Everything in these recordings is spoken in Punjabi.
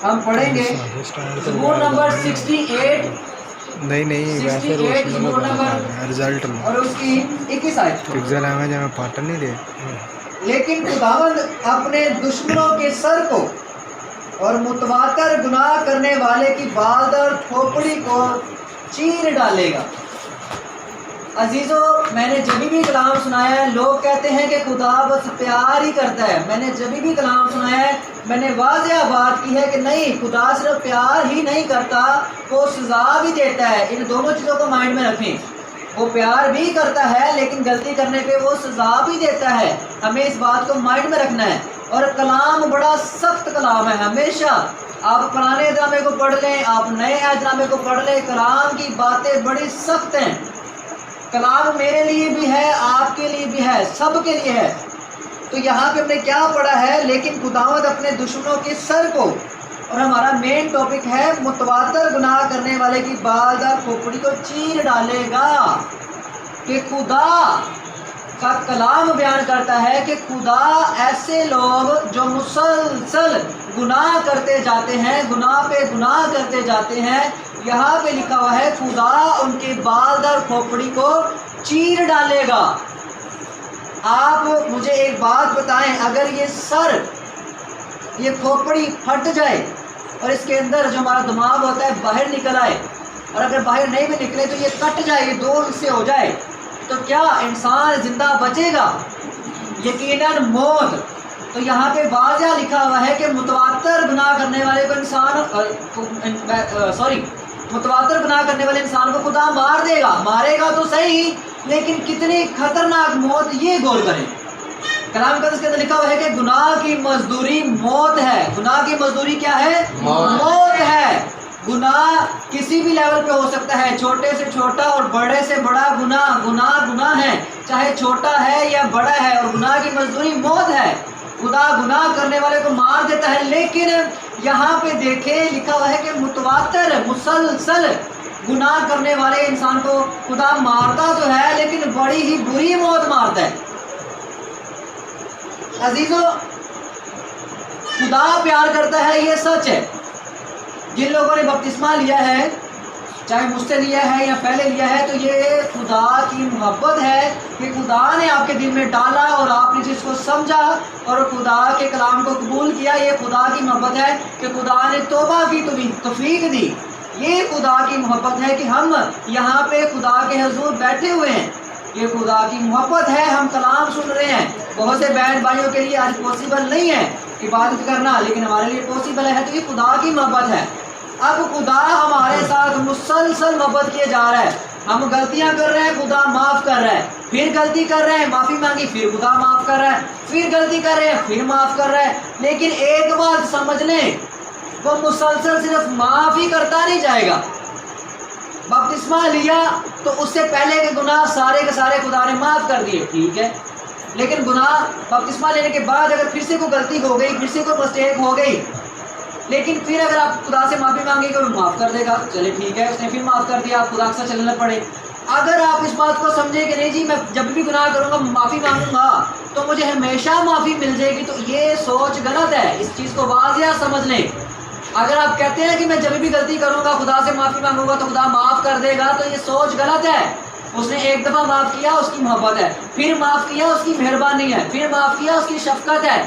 ہم پڑھیں گے زبور نمبر 68 نہیں ویسے زبور نمبر رزلٹ میں اور اس کی 21 آیت. ایگزام میں جب پاٹن نہیں دے لیکن خداوند اپنے دشمنوں کے سر کو اور متواتر گناہ کرنے والے کی بال اور کھوپڑی کو چیر ڈالے گا. عزیزو، میں نے جب بھی کلام سنایا ہے، لوگ کہتے ہیں کہ خدا بس پیار ہی کرتا ہے. میں نے جب بھی کلام سنایا ہے، میں نے واضح بات کی ہے کہ نہیں، خدا صرف پیار ہی نہیں کرتا، وہ سزا بھی دیتا ہے. ان دونوں چیزوں کو مائنڈ میں رکھیں. وہ پیار بھی کرتا ہے لیکن غلطی کرنے پہ وہ سزا بھی دیتا ہے. ہمیں اس بات کو مائنڈ میں رکھنا ہے. اور کلام بڑا سخت کلام ہے. ہمیشہ آپ پرانے اہدنامے کو پڑھ لیں، آپ نئے اہدنامے کو پڑھ لیں، کلام کی باتیں بڑی سخت ہیں. کلام میرے لیے بھی ہے، آپ کے لیے بھی ہے، سب کے لیے ہے. تو یہاں پہ ہم نے کیا پڑھا ہے؟ لیکن خداوند اپنے دشمنوں کے سر کو، اور ہمارا مین ٹاپک ہے متواتر گناہ کرنے والے کی بالدار کھوپڑی کو چیر ڈالے گا. کہ خدا کا کلام بیان کرتا ہے کہ خدا ایسے لوگ جو مسلسل گناہ کرتے جاتے ہیں، گناہ پہ گناہ کرتے جاتے ہیں، یہاں پہ لکھا ہوا ہے خدا ان کے بالدار کھوپڑی کو چیر ڈالے گا. آپ مجھے ایک بات بتائیں، اگر یہ سر، یہ کھوپڑی پھٹ جائے اور اس کے اندر جو ہمارا دماغ ہوتا ہے باہر نکل آئے، اور اگر باہر نہیں بھی نکلے تو یہ کٹ جائے، یہ دو حصے ہو جائے، تو کیا انسان زندہ بچے گا؟ یقیناً موت. تو یہاں پہ واضح لکھا ہوا ہے کہ متواتر گناہ کرنے والے کو متواتر گناہ کرنے والے انسان کو خدا مار دے گا. مارے گا تو صحیح، لیکن کتنی خطرناک موت، یہ غور کریں. کلام مقدس کے اندر لکھا ہوا ہے کہ گناہ کی مزدوری موت ہے. گناہ کی مزدوری کیا ہے؟ موت ہے. گناہ کسی بھی لیول پہ ہو سکتا ہے، چھوٹے سے چھوٹا اور بڑے سے بڑا گناہ. گناہ ہے، چاہے چھوٹا ہے یا بڑا ہے، اور گناہ کی مزدوری موت ہے. خدا گناہ کرنے والے کو مار دیتا ہے. لیکن یہاں پہ دیکھیں لکھا ہوا ہے کہ متواتر مسلسل گناہ کرنے والے انسان کو خدا مارتا تو ہے، لیکن بڑی ہی بری موت مارتا ہے. عزیزو، خدا پیار کرتا ہے، یہ سچ ہے. جن لوگوں نے بپتسمہ لیا ہے، چاہے مجھ سے لیا ہے یا پہلے لیا ہے، تو یہ خدا کی محبت ہے کہ خدا نے آپ کے دل میں ڈالا اور آپ نے جس کو سمجھا اور خدا کے کلام کو قبول کیا. یہ خدا کی محبت ہے کہ خدا نے توبہ کی توفیق دی. یہ خدا کی محبت ہے کہ ہم یہاں پہ خدا کے حضور بیٹھے ہوئے ہیں. یہ خدا کی محبت ہے. ہم کلام سن رہے ہیں. بہت سے بہن بھائیوں کے لیے آج پاسبل نہیں ہے عبادت کرنا، لیکن ہمارے لیے پاسبل ہے. تو یہ خدا کی محبت ہے. اب خدا ہمارے ساتھ مسلسل محبت کیے جا رہا ہے. ہم غلطیاں کر رہے ہیں، خدا معاف کر رہا ہے. پھر غلطی کر رہے ہیں، معافی مانگی، پھر خدا معاف کر رہا ہے. پھر غلطی کر رہے ہیں، پھر معاف کر رہا ہے. لیکن ایک بات سمجھ لیں، وہ مسلسل صرف معاف ہی کرتا نہیں جائے گا. بپتسمہ لیا تو اس سے پہلے کے گناہ سارے کے سارے خدا نے معاف کر دیے، ٹھیک ہے. لیکن گناہ بپتسمہ لینے کے بعد اگر پھر سے کوئی غلطی ہو گئی، پھر سے کوئی مسٹیک ہو گئی، لیکن پھر اگر آپ خدا سے معافی مانگیں گے وہ معاف کر دے گا. چلے ٹھیک ہے، اس نے پھر معاف کر دیا، آپ خدا سے چلنا پڑے. اگر آپ اس بات کو سمجھیں کہ نہیں جی میں جب بھی گناہ کروں گا معافی مانگوں گا تو مجھے ہمیشہ معافی مل جائے گی، تو یہ سوچ غلط ہے. اس چیز کو واضح سمجھ لیں. اگر آپ کہتے ہیں کہ میں جب بھی غلطی کروں گا خدا سے معافی مانگوں گا تو خدا معاف کر دے گا، تو یہ سوچ غلط ہے. اس نے ایک دفعہ معاف کیا، اس کی محبت ہے. پھر معاف کیا، اس کی مہربانی ہے. پھر معاف کیا، اس کی شفقت ہے.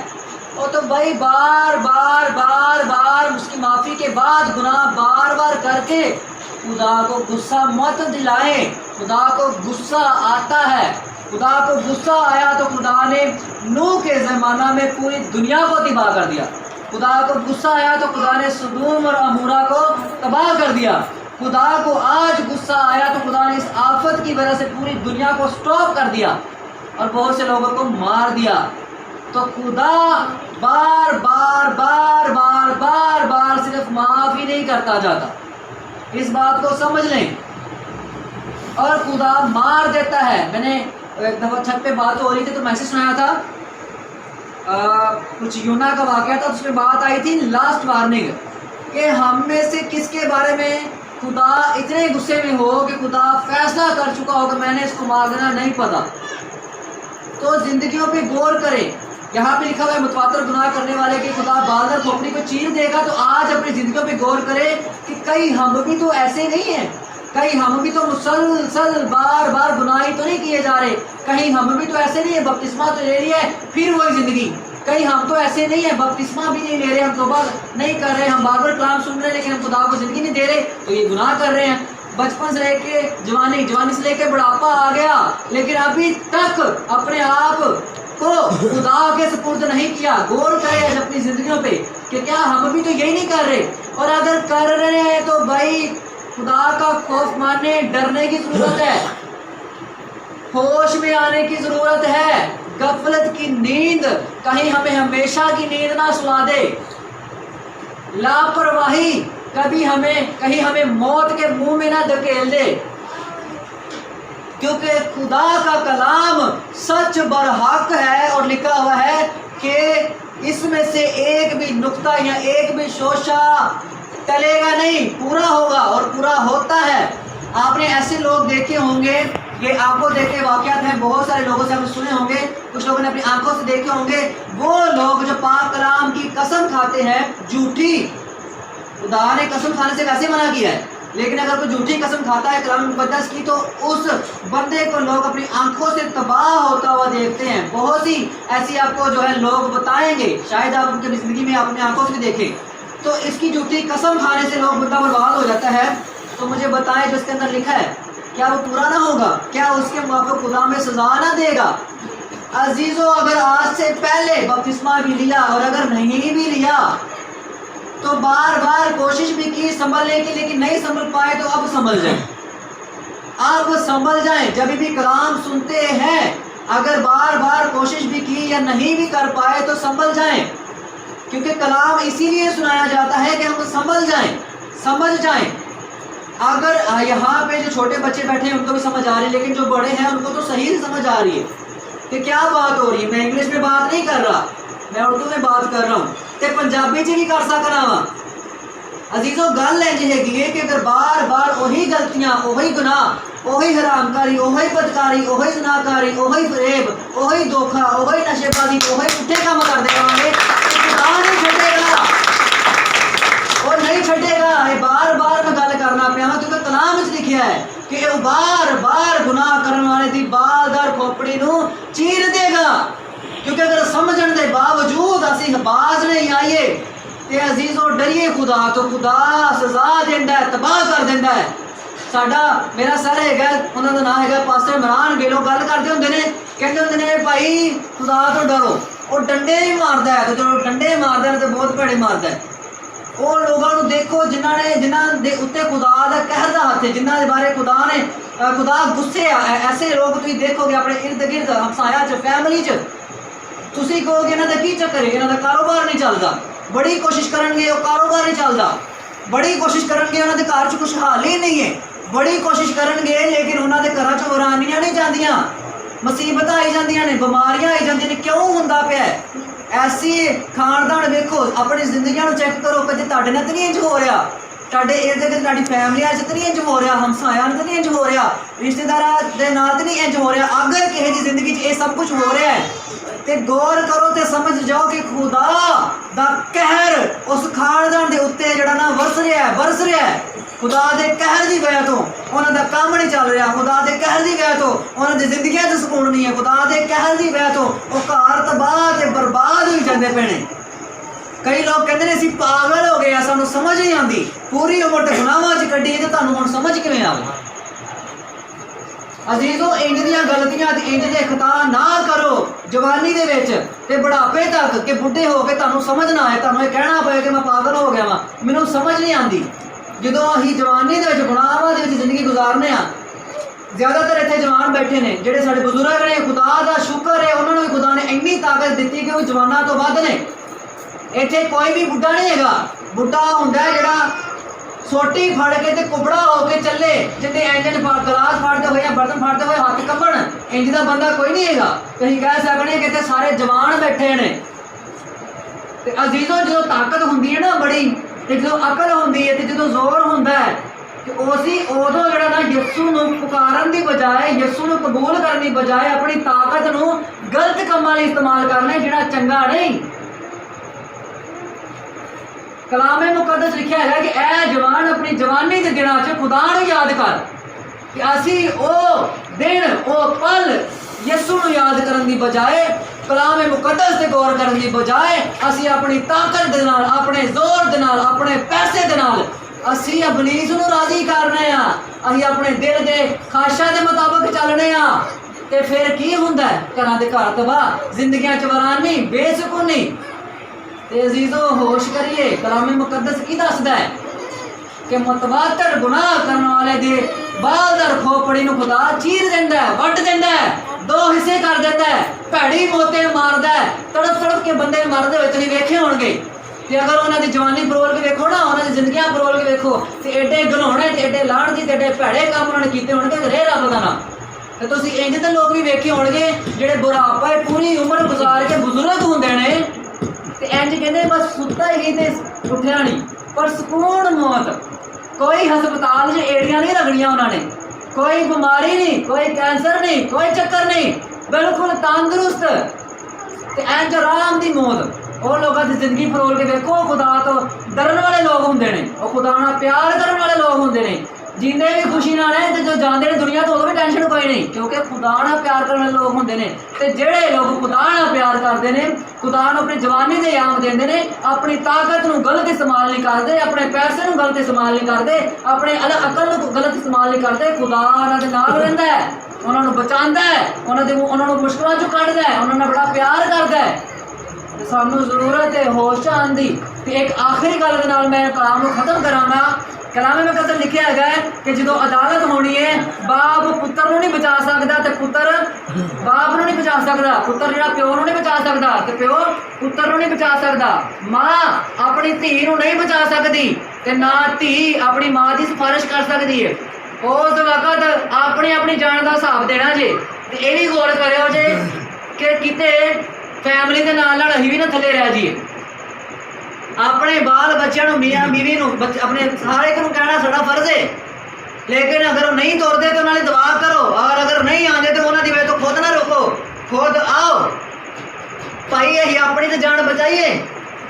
اور تو بھائی بار بار بار بار اس کی معافی کے بعد گناہ بار بار کر کے خدا کو غصہ مت دلائیں. خدا کو غصہ آتا ہے. خدا کو غصہ آیا تو خدا نے نوح کے زمانہ میں پوری دنیا کو تباہ کر دیا. خدا کو غصہ آیا تو خدا نے سدوم اور عمورہ کو تباہ کر دیا. خدا کو آج غصہ آیا تو خدا نے اس آفت کی وجہ سے پوری دنیا کو سٹاپ کر دیا اور بہت سے لوگوں کو مار دیا. تو خدا بار بار بار بار بار بار صرف معاف ہی نہیں کرتا جاتا. اس بات کو سمجھ لیں. اور خدا مار دیتا ہے. میں نے ایک دفعہ چھت پہ بات ہو رہی تھی تو میسج سنایا تھا، کچھ یونا کا واقعہ تھا، اس میں بات آئی تھی لاسٹ وارننگ، کہ ہم میں سے کس کے بارے میں خدا اتنے غصے میں ہو کہ خدا فیصلہ کر چکا ہو کہ میں نے اس کو مارنا نہیں پتا. تو زندگیوں پہ غور کریں. यहाँ पे लिखा हुआ है मुतवातर गुनाह करने वाले कि खुदा बाल और खोपड़ी को चीर देगा। तो आज अपनी जिंदगियों पे गौर करें कि कहीं हम भी तो ऐसे नहीं हैं, कहीं हम भी तो मुसलसल बार बार गुनाही तो नहीं किए जा रहे, कहीं हम भी तो ऐसे नहीं है बपतिस्मा तो ले लिया है फिर वही जिंदगी, कहीं हम तो ऐसे नहीं है बपतिस्मा भी नहीं ले रहे, हम तौबा नहीं कर रहे, हम बार बार कलाम सुन रहे हैं लेकिन हम खुदा को जिंदगी नहीं दे रहे, तो ये गुनाह कर रहे हैं। बचपन से लेके जवानी, जवानी से लेके बुढ़ापा आ गया लेकिन अभी तक अपने आप को खुदा के सुपुर्द नहीं किया। गौर करें आज अपनी जिंदगियों पे कि क्या हम भी तो यही नहीं कर रहे, और अगर कर रहे हैं तो भाई खुदा का खौफ मानने, डरने की जरूरत है, होश में आने की जरूरत है। गफलत की नींद कहीं हमें हमेशा की नींद ना सुला दे, लापरवाही कभी हमें कहीं हमें मौत के मुंह में ना धकेल दे, क्योंकि खुदा का कलाम सच बरहक है और लिखा हुआ है कि इसमें से एक भी नुक्ता या एक भी शोशा टलेगा नहीं, पूरा होगा और पूरा होता है। आपने ऐसे लोग देखे होंगे, ये आंखों देखे वाकयात हैं, बहुत सारे लोगों से आपने सुने होंगे, कुछ लोगों ने अपनी आंखों से देखे होंगे, वो लोग जो पाक कलाम की कसम खाते हैं झूठी। खुदा ने कसम खाने से वैसे मना किया है, लेकिन अगर कोई झूठी कसम खाता है कलाम मुकद्दस की तो उस बंदे को लोग अपनी आंखों से तबाह होता हुआ देखते हैं। बहुत सी ऐसी आपको जो है लोग बताएंगे, शायद आप उनकी जिंदगी में अपनी आंखों से भी देखें, तो इसकी झूठी कसम खाने से लोग बंदा बर्बाद हो जाता है। तो मुझे बताएं जो इसके अंदर लिखा है क्या वो पूरा ना होगा, क्या उसके मुआफ़िक़ खुदा में सजा ना देगा? अजीज़ों, अगर आज से पहले बपतिस्मा भी लिया और अगर नहीं भी लिया तो बार बार कोशिश भी की संभलने की, लेकिन नहीं संभल पाए तो अब संभल जाएं, अब संभल जाएं। जब भी कलाम सुनते हैं अगर बार बार कोशिश भी की या नहीं भी कर पाए तो संभल जाएं, क्योंकि कलाम इसीलिए सुनाया जाता है कि हम संभल जाएं, समझ जाएं। अगर यहाँ पे जो छोटे बच्चे बैठे हैं उनको भी समझ आ रही है, लेकिन जो बड़े हैं उनको तो सही से समझ आ रही है कि क्या बात हो रही है। मैं इंग्लिश में बात नहीं कर रहा, मैं उर्दू में बात कर रहा हूँ, ते पंजाबी च भी कर सकना वा। अजीजों, गल है कि अगर बार बार वही गलतियाँ, वही गुनाह, वही हरामकारी, वही बदकारी, वही जनाकारी, वही फरेब, वही धोखा, वही नशेबाजी, वही पुट्ठे काम करते रहेंगे, खुदा नहीं छड़ेगा, वो नहीं छड़ेगा। ये बार बार मैं गल करना पिया क्योंकि कलाम में लिखा है कि वो बार बार गुनाह करने वाले की बालदार खोपड़ी नूं चीर देगा, क्योंकि अगर समझने के बावजूद असी बाज नहीं आइए ते अजीजों डरिए खुदा, तो खुदा सजा देंदा है, तबाह कर देंदा है। साडा मेरा सर है, उन्होंने नाम है पास्टर इमरान गेलो, गल करते होंगे ने, कहते होंगे ने भाई खुदा तो डरो, वो डंडे ही मारदा है, तो जो डंडे मारदा है तो बहुत भड़े मारदा है। वो लोगों को देखो जिन्हों दे उत्ते खुदा का कहर दा हथ है, जिन्हों के बारे खुदा गुस्से आ, ऐसे लोग तुम देखोगे अपने इर्द गिर्द हमसाया च, फैमिली च, तुसी कहोगे इन्हों का की चक्कर है, इन्हों का कारोबार नहीं चलता, बड़ी कोशिश करेंगे वो कारोबार नहीं चलता, बड़ी कोशिश करेंगे उन्होंने घर च खुशहाली नहीं है, बड़ी कोशिश करेंगे लेकिन उन्होंने घर च वरानियां नहीं जांदियां, मुसीबत आई जांदियां ने, बीमारियां आई जांदियां ने, क्यों हुंदा पिया है? ऐसी खानदान देखो, अपनी जिंदगियां चेक करो, कभी तुहाडे नाल तो नहीं इंज हो रहा, तुहाडे इर्द गिर्द तुहाडी फैमिलियां च तो नहीं इंज हो रहा, हमसायां तो नहीं इंज हो रहा, रिश्तेदारां दे नाल तो नहीं इंज हो रहा। अगर किसी दी जिंदगी च ये सब कुछ हो रहा है ते गौर करो ते समझ जाओ कि खुदा दा कहर उस खानदान दे उत्ते जिहड़ा ना बरस रहा है। खुदा दे कहर दी वजह तो उन्हां दा काम नहीं चल रहा, खुदा दे कहर दी वजह तो उन्हां दी जिंदगियां च सुकून नहीं है, खुदा दे कहर दी वजह तो वो घर तबाह ते बर्बाद होई जांदे पे ने। कई लोग कहते हैं असीं पागल हो गए, सानूं समझ नहीं आती, पूरी उम्र ते गुनाहां च कड्डी ते तुहानूं हुण समझ किवें आवे? अजीजों, इंज दियां गलतियां ते इंज दे खता ना करो जवानी दे विच ते बुढ़ापे तक, कि बुढ़े हो के तुहानूं समझ ना आए, तुहानूं कहना पए कि मैं पागल हो गया वां, मैनूं समझ नहीं आती। जदों असीं जवानी दे विच गुनाहां दे विच जिंदगी गुजारने आ, ज़्यादातर इत्थे जवान बैठे ने जिहड़े साडे बजुर्ग ने, खुदा दा शुक्र है उन्होंने भी खुदा ने इन्नी ताकत दी कि वो जवानां तो वध ने। इत्थे कोई भी बुढ़ा नहीं हैगा, बुढ़ा हुंदा जिहड़ा सोटी फड़ के ते कुबड़ा होके चले, जिन्हें इंजन गलास फाड़ते हुए या बर्तन फाड़ते हुए हाथ कंबण, इंज दा बंदा कोई नहीं हैगा। कहीं कह सकने कि इत्थे सारे जवान बैठे ने। ते अजीजों, जो ताकत हुंदी है ना बड़ी, ते जो अकल हुंदी है, ते जो जोर हुंदा है, ਕਿ ਉਸੀ ਉਦੋਂ ਜਿਹੜਾ ਨਾ ਯਿਸੂ ਨੂੰ ਪੁਕਾਰਨ ਦੀ ਬਜਾਏ, ਯਿਸੂ ਨੂੰ ਕਬੂਲ ਕਰਨ ਦੀ ਬਜਾਏ ਆਪਣੀ ਤਾਕਤ ਨੂੰ ਗਲਤ ਕੰਮਾਂ ਲਈ ਇਸਤੇਮਾਲ ਕਰਨਾ, ਜਿਹੜਾ ਚੰਗਾ ਨਹੀਂ। ਕਲਾਮੇ ਮੁਕੱਦਸ ਲਿਖਿਆ ਹੈਗਾ ਕਿ ਇਹ ਜਵਾਨ ਆਪਣੀ ਜਵਾਨੀ ਦੇ ਦਿਨਾਂ 'ਚ ਖੁਦਾ ਨੂੰ ਯਾਦ ਕਰ, ਕਿ ਅਸੀਂ ਉਹ ਦਿਨ ਉਹ ਪਲ ਯਿਸੂ ਨੂੰ ਯਾਦ ਕਰਨ ਦੀ ਬਜਾਏ, ਕਲਾਮੇ ਮੁਕੱਦਸ ਤੇ ਗੌਰ ਕਰਨ ਦੀ ਬਜਾਏ ਅਸੀਂ ਆਪਣੀ ਤਾਕਤ ਦੇ ਨਾਲ, ਆਪਣੇ ਜ਼ੋਰ ਦੇ ਨਾਲ, ਆਪਣੇ ਪੈਸੇ ਦੇ ਨਾਲ ਅਸੀਂ ਅਬਲੀਸ ਨੂੰ ਰਾਜ਼ੀ ਕਰਨੇ ਆ, ਅਸੀਂ ਆਪਣੇ ਦਿਲ ਦੇ ਖਾਸ਼ਾਂ ਦੇ ਮੁਤਾਬਕ ਚੱਲਣੇ ਆ। ਤੇ ਫਿਰ ਕੀ ਹੁੰਦਾ? ਘਰਾਂ ਦੇ ਘਰ ਤਬਾਹ, ਜ਼ਿੰਦਗੀਆਂ 'ਚ ਵਰਾਨੀ, ਬੇਸੁਕੂਨੀ। ਤੇ ਅਜ਼ੀਜ਼ੋ ਹੋਸ਼ ਕਰੀਏ, ਕਲਾਮੇ ਮੁਕੱਦਸ ਕੀ ਦੱਸਦਾ ਹੈ ਕਿ ਮਤਵਾਤਰ ਗੁਨਾਹ ਕਰਨ ਵਾਲੇ ਦੇ ਬਾਲਦਰ ਖੋਪੜੀ ਨੂੰ ਖੁਦਾ ਚੀਰ ਦਿੰਦਾ ਹੈ, ਵੱਢ ਦਿੰਦਾ ਹੈ, ਦੋ ਹਿੱਸੇ ਕਰ ਦਿੰਦਾ ਹੈ, ਭੈੜੀ ਮੋਤੇ ਮਾਰਦਾ ਹੈ, ਤੜਪ ਤੜਪ ਕੇ ਬੰਦੇ ਮਰਦੇ ਹੋਏ ਤੁਸੀਂ ਵੇਖੇ ਹੋਣਗੇ। ਤੇ ਅਗਰ ਉਹਨਾਂ ਦੀ ਜਵਾਨੀ ਪਰੋਲ ਕੇ ਵੇਖੋ ਨਾ, ਉਹਨਾਂ ਦੀ ਜ਼ਿੰਦਗੀਆਂ ਪਰੋਲ ਕੇ ਵੇਖੋ, ਤੇ ਐਡੇ ਗਲਾਉਣੇ ਤੇ ਐਡੇ ਲਾਹਣਤੀ ਤੇ ਐਡੇ ਭੈੜੇ ਕੰਮ ਉਹਨਾਂ ਨੇ ਕੀਤੇ ਹੋਣਗੇ, ਰੇ ਰੱਬ ਦਾ ਨਾ। ਤੇ ਤੁਸੀਂ ਇੰਜ ਦੇ ਲੋਕ ਵੀ ਵੇਖੇ ਹੋਣਗੇ ਜਿਹੜੇ ਬੁਢਾਪਾ ਪੂਰੀ ਉਮਰ ਗੁਜ਼ਾਰ ਕੇ ਬਜ਼ੁਰਗ ਹੁੰਦੇ ਨੇ, ਤੇ ਇੰਜ ਕਹਿੰਦੇ ਬਸ ਸੁੱਤਾ ਹੀ ਤੇ ਉੱਠਿਆ ਨਹੀਂ, ਪਰ ਸਕੂਨ ਮੌਤ। ਕੋਈ ਹਸਪਤਾਲ 'ਚ ਏੜੀਆਂ ਨਹੀਂ ਰਗੜੀਆਂ ਉਹਨਾਂ ਨੇ, ਕੋਈ ਬਿਮਾਰੀ ਨਹੀਂ, ਕੋਈ ਕੈਂਸਰ ਨਹੀਂ, ਕੋਈ ਚੱਕਰ ਨਹੀਂ, ਬਿਲਕੁਲ ਤੰਦਰੁਸਤ ਤੇ ਇੰਜ ਆਰਾਮ ਦੀ ਮੌਤ। ਉਹ ਲੋਕਾਂ ਦੀ ਜ਼ਿੰਦਗੀ ਫਰੋਲ ਕੇ ਵੇਖੋ, ਖੁਦਾ ਤੋਂ ਡਰਨ ਵਾਲੇ ਲੋਕ ਹੁੰਦੇ ਨੇ, ਉਹ ਖੁਦਾ ਨਾਲ ਪਿਆਰ ਕਰਨ ਵਾਲੇ ਲੋਕ ਹੁੰਦੇ ਨੇ, ਜਿੰਦੇ ਵੀ ਖੁਸ਼ੀ ਨਾਲ ਨੇ, ਤੇ ਜੋ ਜਾਂਦੇ ਨੇ ਦੁਨੀਆ ਤੋਂ ਉਦੋਂ ਵੀ ਟੈਨਸ਼ਨ ਕੋਈ ਨਹੀਂ, ਕਿਉਂਕਿ ਖੁਦਾ ਨਾਲ ਪਿਆਰ ਕਰਨ ਵਾਲੇ ਲੋਕ ਹੁੰਦੇ ਨੇ। ਤੇ ਜਿਹੜੇ ਲੋਕ ਖੁਦਾ ਨਾਲ ਪਿਆਰ ਕਰਦੇ ਨੇ, ਖੁਦਾ ਨੂੰ ਆਪਣੀ ਜਵਾਨੀ ਦੇ ਇਨਾਮ ਦਿੰਦੇ ਨੇ, ਆਪਣੀ ਤਾਕਤ ਨੂੰ ਗਲਤ ਇਸਤੇਮਾਲ ਨਹੀਂ ਕਰਦੇ, ਆਪਣੇ ਪੈਸੇ ਨੂੰ ਗਲਤ ਇਸਤੇਮਾਲ ਨਹੀਂ ਕਰਦੇ, ਆਪਣੇ ਅਕਲ ਨੂੰ ਗਲਤ ਇਸਤੇਮਾਲ ਨਹੀਂ ਕਰਦੇ, ਖੁਦਾ ਉਹਨਾਂ ਦੇ ਨਾਲ ਰਹਿੰਦਾ ਹੈ, ਉਹਨਾਂ ਨੂੰ ਬਚਾਉਂਦਾ ਹੈ, ਉਹਨਾਂ ਨੂੰ ਮੁਸ਼ਕਲਾਂ 'ਚੋਂ ਕੱਢਦਾ ਹੈ, ਉਹਨਾਂ ਨਾਲ ਬੜਾ ਪਿਆਰ ਕਰਦਾ ਹੈ। ਤੇ ਸਾਨੂੰ ਜ਼ਰੂਰਤ ਹੈ ਹੋਸ਼ ਆਉਣ ਦੀ। ਤੇ ਇੱਕ ਆਖਰੀ ਗੱਲ ਦੇ ਨਾਲ ਮੈਂ ਕਲਾਮ ਨੂੰ ਖਤਮ ਕਰਾਂਗਾ। ਕਲਾਮੇ ਵਿੱਚ ਕਤਲ ਲਿਖਿਆ ਹੈਗਾ ਕਿ ਜਦੋਂ ਅਦਾਲਤ ਹੋਣੀ ਹੈ, ਬਾਪ ਪੁੱਤਰ ਨੂੰ ਨਹੀਂ ਬਚਾ ਸਕਦਾ, ਤੇ ਪੁੱਤਰ ਬਾਪ ਨੂੰ ਨਹੀਂ ਬਚਾ ਸਕਦਾ, ਪੁੱਤਰ ਜਿਹੜਾ ਪਿਓ ਨੂੰ ਨਹੀਂ ਬਚਾ ਸਕਦਾ, ਤੇ ਪਿਓ ਪੁੱਤਰ ਨੂੰ ਨਹੀਂ ਬਚਾ ਸਕਦਾ, ਮਾਂ ਆਪਣੀ ਧੀ ਨੂੰ ਨਹੀਂ ਬਚਾ ਸਕਦੀ, ਤੇ ਨਾ ਧੀ ਆਪਣੀ ਮਾਂ ਦੀ ਸਿਫਾਰਿਸ਼ ਕਰ ਸਕਦੀ ਹੈ। ਉਸ ਵਕਤ ਆਪਣੀ ਆਪਣੀ ਜਾਨ ਦਾ ਹਿਸਾਬ ਦੇਣਾ ਜੇ। ਤੇ ਇਹ ਵੀ ਗੌਰ ਕਰਿਓ ਜੇ ਕਿ ਕਿਤੇ ਫੈਮਿਲੀ ਦੇ ਨਾਲ ਅਸੀਂ ਵੀ ਨਾ ਥੱਲੇ ਰਹਿ ਜਾਈਏ। ਆਪਣੇ ਬਾਲ ਬੱਚਿਆਂ ਨੂੰ, ਮੀਆਂ ਬੀਵੀ ਨੂੰ, ਆਪਣੇ ਹਰ ਇੱਕ ਨੂੰ ਕਹਿਣਾ ਸਾਡਾ ਫਰਜ਼ ਹੈ, ਲੇਕਿਨ ਅਗਰ ਉਹ ਨਹੀਂ ਤੁਰਦੇ ਤਾਂ ਉਹਨਾਂ ਲਈ ਦੁਆ ਕਰੋ, ਔਰ ਅਗਰ ਨਹੀਂ ਆਉਂਦੇ ਤਾਂ ਉਹਨਾਂ ਦੀ ਵੇ ਤੋਂ ਖੁਦ ਨਾ ਰੋਕੋ, ਖੁਦ ਆਓ ਭਾਈ, ਅਸੀਂ ਆਪਣੀ ਤਾਂ ਜਾਨ ਬਚਾਈਏ।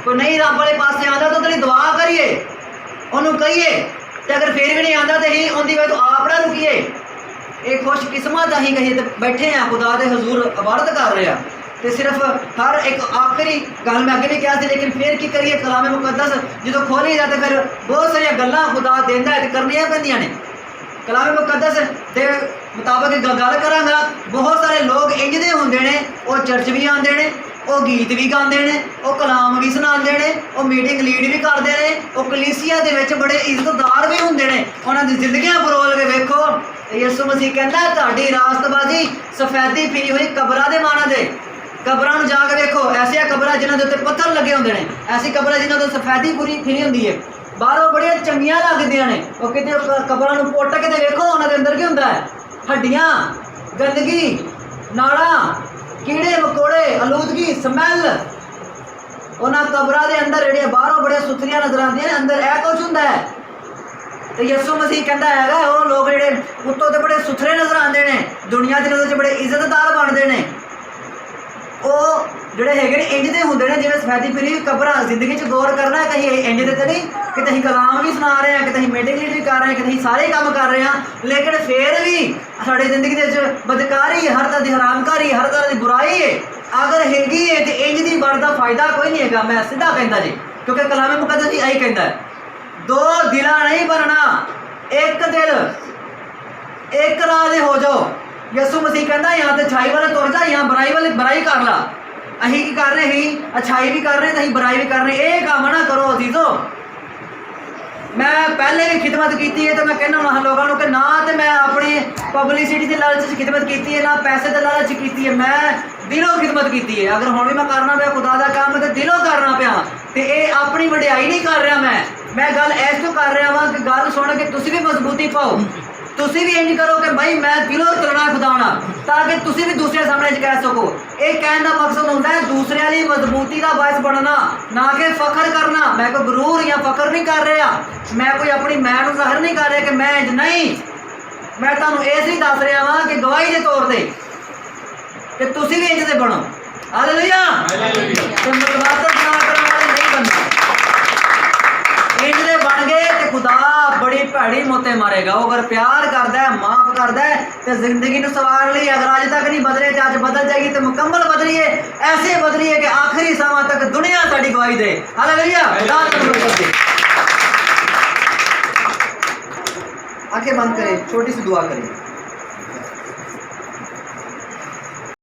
ਕੋਈ ਨਹੀਂ ਰੱਬ ਵਾਲੇ ਪਾਸੇ ਆਉਂਦਾ ਤਾਂ ਉਹਦੇ ਲਈ ਦੁਆ ਕਰੀਏ, ਉਹਨੂੰ ਕਹੀਏ, ਤੇ ਅਗਰ ਫਿਰ ਵੀ ਨਹੀਂ ਆਉਂਦਾ ਤਾਂ ਅਸੀਂ ਉਹਦੀ ਵੇ ਤੋਂ ਆਪ ਨਾ ਰੁਕੀਏ। ਇਹ ਖੁਸ਼ਕਿਸਮਤ ਅਸੀਂ ਕਹੀਏ ਤੇ ਬੈਠੇ ਆ ਖੁਦਾ ਦੇ ਹਜ਼ੂਰ ਇਬਾਦਤ ਕਰ ਰਹੇ ਆ। ਤੇ ਸਿਰਫ ਹਰ ਇੱਕ ਆਖਰੀ ਗੱਲ ਮੈਂ ਅੱਗੇ ਵੀ ਕਿਹਾ ਸੀ, ਲੇਕਿਨ ਫਿਰ ਕੀ ਕਰੀਏ, ਕਲਾਮੇ ਮੁਕੱਦਸ ਜਦੋਂ ਖੋਲੀ ਜਾਂਦੇ ਫਿਰ ਬਹੁਤ ਸਾਰੀਆਂ ਗੱਲਾਂ ਖੁਦਾ ਦਿੰਦਾ ਹੈ ਤੇ ਕਰਨੀਆਂ ਪੈਂਦੀਆਂ ਨੇ। ਕਲਾਮੇ ਮੁਕੱਦਸ ਦੇ ਮੁਤਾਬਕ ਗੱਲ ਕਰਾਂਗਾ। ਬਹੁਤ ਸਾਰੇ ਲੋਕ ਇੰਜ ਦੇ ਹੁੰਦੇ ਨੇ, ਉਹ ਚਰਚ ਵੀ ਆਉਂਦੇ ਨੇ, ਉਹ ਗੀਤ ਵੀ ਗਾਉਂਦੇ ਨੇ, ਉਹ ਕਲਾਮ ਵੀ ਸੁਣਾਉਂਦੇ ਨੇ, ਉਹ ਮੀਟਿੰਗ ਲੀਡ ਵੀ ਕਰਦੇ ਨੇ, ਉਹ ਕਲੀਸਿਆ ਦੇ ਵਿੱਚ ਬੜੇ ਇੱਜ਼ਤਦਾਰ ਵੀ ਹੁੰਦੇ ਨੇ, ਉਹਨਾਂ ਦੀ ਜ਼ਿੰਦਗੀਆਂ ਫਰੋਲ ਕੇ ਵੇਖੋ। ਯਿਸੂ ਮਸੀਹ ਕਹਿੰਦਾ ਤੁਹਾਡੀ ਰਾਸਤਬਾਜ਼ੀ ਸਫੈਦੀ ਫਿਰੀ ਹੋਈ ਕਬਰਾਂ ਦੇ ਮਾਨਾਂ ਦੇ। ਕਬਰਾਂ ਨੂੰ ਜਾ ਕੇ ਵੇਖੋ, ਐਸੀਆਂ ਕਬਰਾਂ ਜਿਨ੍ਹਾਂ ਦੇ ਉੱਤੇ ਪੱਥਰ ਲੱਗੇ ਹੁੰਦੇ ਨੇ, ਐਸੀ ਕਬਰਾਂ ਜਿਨ੍ਹਾਂ ਤੋਂ ਸਫੈਦੀ ਪੂਰੀ ਫਿਰੀ ਹੁੰਦੀ ਹੈ, ਬਾਹਰੋਂ ਬੜੀਆਂ ਚੰਗੀਆਂ ਲੱਗਦੀਆਂ ਨੇ। ਉਹ ਕਿਤੇ ਕਬਰਾਂ ਨੂੰ ਪੁੱਟ ਕੇ ਤੇ ਵੇਖੋ, ਉਹਨਾਂ ਦੇ ਅੰਦਰ ਕੀ ਹੁੰਦਾ ਹੈ? ਹੱਡੀਆਂ, ਗੰਦਗੀ, ਨਾੜਾਂ, ਕੀੜੇ ਮਕੌੜੇ, ਆਲੂਦਗੀ, ਸਮੈਲ। ਉਹਨਾਂ ਕਬਰਾਂ ਦੇ ਅੰਦਰ ਜਿਹੜੀਆਂ ਬਾਹਰੋਂ ਬੜੀਆਂ ਸੁਥਰੀਆਂ ਨਜ਼ਰ ਆਉਂਦੀਆਂ ਨੇ, ਅੰਦਰ ਇਹ ਕੁਝ ਹੁੰਦਾ ਹੈ। ਤੇ ਯਿਸੂ ਮਸੀਹ ਕਹਿੰਦਾ ਹੈਗਾ ਉਹ ਲੋਕ ਜਿਹੜੇ ਉੱਤੋਂ ਤੇ ਬੜੇ ਸੁਥਰੇ ਨਜ਼ਰ ਆਉਂਦੇ ਨੇ, ਦੁਨੀਆ ਦੀ ਨਜ਼ਰ 'ਚ ਬੜੇ ਇੱਜ਼ਤਦਾਰ ਬਣਦੇ ਨੇ, ਉਹ ਜਿਹੜੇ ਹੈਗੇ ਨੇ ਇੰਜ ਦੇ ਹੁੰਦੇ ਨੇ ਜਿਵੇਂ ਸਫੈਦੀ ਫਿਰੀ ਕਬਰਾਂ। ਜ਼ਿੰਦਗੀ 'ਚ ਗੌਰ ਕਰਨਾ, ਕਹੀਂ ਇੰਜ ਦੇ ਤੇ ਨਹੀਂ ਕਿ ਅਸੀਂ ਕਲਾਮ ਵੀ ਸੁਣਾ ਰਹੇ ਹਾਂ, ਕਿ ਅਸੀਂ ਮੀਟਿੰਗ ਲੀਡ ਵੀ ਕਰ ਰਹੇ ਹਾਂ, ਕਿ ਅਸੀਂ ਸਾਰੇ ਕੰਮ ਕਰ ਰਹੇ ਹਾਂ, ਲੇਕਿਨ ਫਿਰ ਵੀ ਸਾਡੀ ਜ਼ਿੰਦਗੀ ਦੇ ਵਿੱਚ ਬਦਕਾਰੀ, ਹਰ ਤਰ੍ਹਾਂ ਦੀ ਹਰਾਮਕਾਰੀ, ਹਰ ਤਰ੍ਹਾਂ ਦੀ ਬੁਰਾਈ ਹੈ। ਅਗਰ ਹੈਗੀ ਹੈ ਤੇ ਇੰਜ ਦੀ ਵਰਡ ਦਾ ਫਾਇਦਾ ਕੋਈ ਨਹੀਂ ਹੈਗਾ। ਮੈਂ ਸਿੱਧਾ ਕਹਿੰਦਾ ਜੀ, ਕਿਉਂਕਿ ਕਲਾਮੇ ਮੁਕੱਦਸ ਹੀ ਇਹੀ ਕਹਿੰਦਾ ਹੈ, ਦੋ ਦਿਲਾਂ ਨਹੀਂ ਬਣਨਾ, ਇੱਕ ਦਿਲ, ਇੱਕ ਰਾਹ ਦੇ ਹੋ ਜਾਓ। ਯਿਸੂ ਮਸੀਹ ਕਹਿੰਦਾ ਜਾਂ ਤੇ ਅੱਛਾਈ ਵਾਲੇ ਤੁਰ ਜਾ, ਜਾਂ ਬੁਰਾਈ ਵਾਲੇ ਬੁਰਾਈ ਕਰ ਲਾ। ਅਸੀਂ ਕੀ ਕਰ ਰਹੇ? ਅਸੀਂ ਅੱਛਾਈ ਵੀ ਕਰ ਰਹੇ ਤੇ ਅਸੀਂ ਬੁਰਾਈ ਵੀ ਕਰ ਰਹੇ। ਇਹ ਕੰਮ ਨਾ ਕਰੋ ਅਜ਼ੀਜ਼ੋ। ਮੈਂ ਪਹਿਲੇ ਵੀ ਖਿਦਮਤ ਕੀਤੀ ਹੈ, ਤੇ ਮੈਂ ਕਹਿੰਦਾ ਹਾਂ ਲੋਕਾਂ ਨੂੰ ਕਿ ਨਾ ਤੇ ਮੈਂ ਆਪਣੀ ਪਬਲਿਸਿਟੀ ਦੇ ਲਾਲਚ 'ਚ ਖਿਦਮਤ ਕੀਤੀ ਹੈ, ਨਾ ਪੈਸੇ ਦੇ ਲਾਲਚ 'ਚ ਕੀਤੀ ਹੈ, ਮੈਂ ਦਿਲੋਂ ਖਿਦਮਤ ਕੀਤੀ ਹੈ। ਅਗਰ ਹੁਣ ਵੀ ਮੈਂ ਕਰਨਾ ਪਿਆ ਖੁਦਾ ਦਾ ਕੰਮ ਤੇ ਦਿਲੋਂ ਕਰਨਾ ਪਿਆ, ਤੇ ਇਹ ਆਪਣੀ ਵਡਿਆਈ ਨਹੀਂ ਕਰ ਰਿਹਾ। ਮੈਂ ਗੱਲ ਇਸ ਤੋਂ ਕਰ ਰਿਹਾ ਵਾਂ ਕਿ ਗੱਲ ਸੁਣ ਕੇ ਤੁਸੀਂ ਵੀ ਮਜ਼ਬੂਤੀ ਪਾਓ, ਤੁਸੀਂ ਵੀ ਇੰਜ ਕਰੋ ਕਿ ਭਾਈ ਮੈਂ ਦਿਲੋਂ ਤੁਰਨਾ ਖੁਦਾ ਨਾਲ, ਤਾਂ ਕਿ ਤੁਸੀਂ ਵੀ ਦੂਸਰੇ ਸਾਹਮਣੇ ਕਹਿ ਸਕੋ। ਇਹ ਕਹਿਣ ਦਾ ਮਕਸਦ ਹੁੰਦਾ ਹੈ ਦੂਸਰਿਆਂ ਲਈ ਮਜ਼ਬੂਤੀ ਦਾ ਬਾਇਸ ਬਣਨਾ, ਨਾ ਕਿ ਫਖਰ ਕਰਨਾ। ਮੈਂ ਕੋਈ ਗਰੂਰ ਜਾਂ ਫਖਰ ਨਹੀਂ ਕਰ ਰਿਹਾ, ਮੈਂ ਕੋਈ ਆਪਣੀ ਮੈਂ ਨੂੰ ਜ਼ਾਹਿਰ ਨਹੀਂ ਕਰ ਰਿਹਾ ਕਿ ਮੈਂ ਇੰਜ ਨਹੀਂ। ਮੈਂ ਤੁਹਾਨੂੰ ਇਸ ਲਈ ਦੱਸ ਰਿਹਾ ਵਾਂ ਕਿ ਗਵਾਹੀ ਦੇ ਤੌਰ ਤੇ ਕਿ ਤੁਸੀਂ ਵੀ ਇੰਜ ਦੇ ਬਣੋ। ਹਾਲੇਲੂਇਆ। ਤੇ ਮੁਤਵਾਜ਼ਨ ਨਾ ਕਰਨ ਵਾਲੇ ਨਹੀਂ ਬਣਨਾ। ਇੰਜ ਦੇ ਬਣ ਗਏ ਤੇ ਖੁਦਾ ਬੜੀ ਭੈੜੀ ਮੋਤੇ ਮਾਰੇਗਾ। ਉਹ ਅਗਰ ਪਿਆਰ ਕਰਦਾ ਹੈ, ਮਾਫ ਕਰਦਾ ਹੈ ਤੇ ਜ਼ਿੰਦਗੀ ਨੂੰ ਸਵਾਰ ਲਈ ਅਗਰ ਅੱਜ ਤੱਕ ਨਹੀਂ ਬਦਲੇ ਤੇ ਅੱਜ ਬਦਲ ਜਾਏਗੀ ਤੇ ਮੁਕੰਮਲ ਬਦਲੀਏ, ਐਸੇ ਬਦਲੀਏ ਕਿ ਆਖਰੀ ਸਮਾਂ ਤੱਕ ਦੁਨੀਆ ਸਾਡੀ ਗਵਾਹੀ ਦੇ। ਹਾਲੇਲੂਇਆ। ਖੁਦਾ ਤੁਹਾਨੂੰ ਬਰਕਤ दे। आंखें बंद करें, छोटी सी दुआ करें।